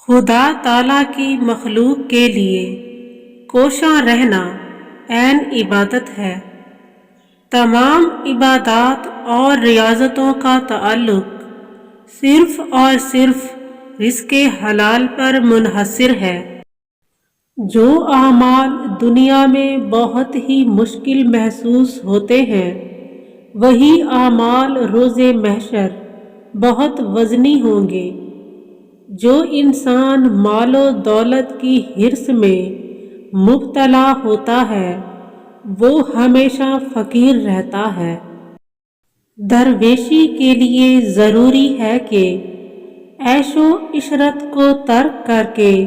خدا تعالیٰ کی مخلوق کے لیے کوشاں رہنا عین عبادت ہے۔ تمام عبادات اور ریاضتوں کا تعلق صرف اور صرف رزق حلال پر منحصر ہے۔ جو اعمال دنیا میں بہت ہی مشکل محسوس ہوتے ہیں، وہی اعمال روز محشر بہت وزنی ہوں گے۔ جو انسان مال و دولت کی حرص میں مبتلا ہوتا ہے، وہ ہمیشہ فقیر رہتا ہے۔ درویشی کے لیے ضروری ہے کہ عیش و عشرت کو ترک کر کے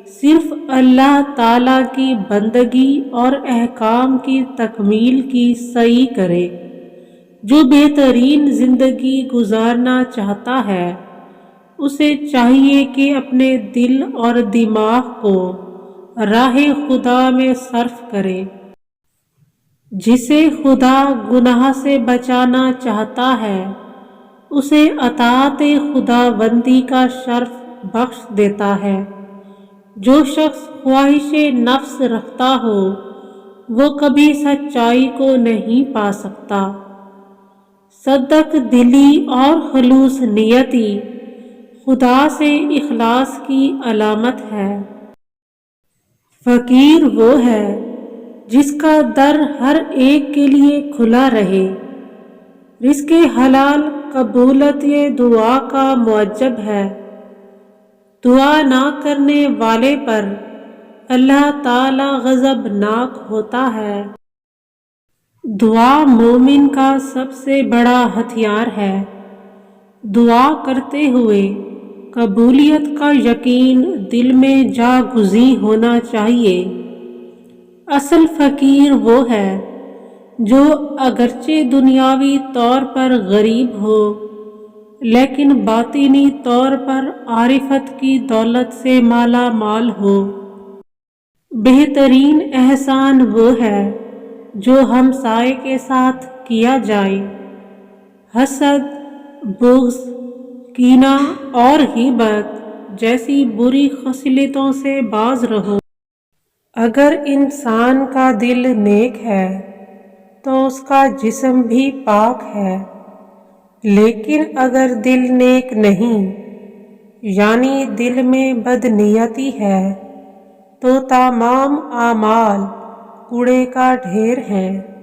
صرف اللہ تعالیٰ کی بندگی اور احکام کی تکمیل کی سعی کرے۔ جو بہترین زندگی گزارنا چاہتا ہے، اسے چاہیے کہ اپنے دل اور دماغ کو راہ خدا میں صرف کرے۔ جسے خدا گناہ سے بچانا چاہتا ہے، اسے اطاعت خداوندی کا شرف بخش دیتا ہے۔ جو شخص خواہش نفس رکھتا ہو، وہ کبھی سچائی کو نہیں پا سکتا۔ صدق دلی اور خلوص نیتی خدا سے اخلاص کی علامت ہے۔ فقیر وہ ہے جس کا در ہر ایک کے لیے کھلا رہے۔ رزق حلال قبولیت دعا کا موجب ہے۔ دعا نہ کرنے والے پر اللہ تعالی غضبناک ہوتا ہے۔ دعا مومن کا سب سے بڑا ہتھیار ہے۔ دعا کرتے ہوئے قبولیت کا یقین دل میں جاگزیں ہونا چاہیے۔ اصل فقیر وہ ہے جو اگرچہ دنیاوی طور پر غریب ہو، لیکن باطنی طور پر عارفت کی دولت سے مالا مال ہو۔ بہترین احسان وہ ہے جو ہمسائے کے ساتھ کیا جائے۔ حسد، بغض، کینہ اور غیبت جیسی بری خصلتوں سے باز رہو۔ اگر انسان کا دل نیک ہے تو اس کا جسم بھی پاک ہے، لیکن اگر دل نیک نہیں، یعنی دل میں بدنیتی ہے، تو تمام اعمال کوڑے کا ڈھیر ہیں۔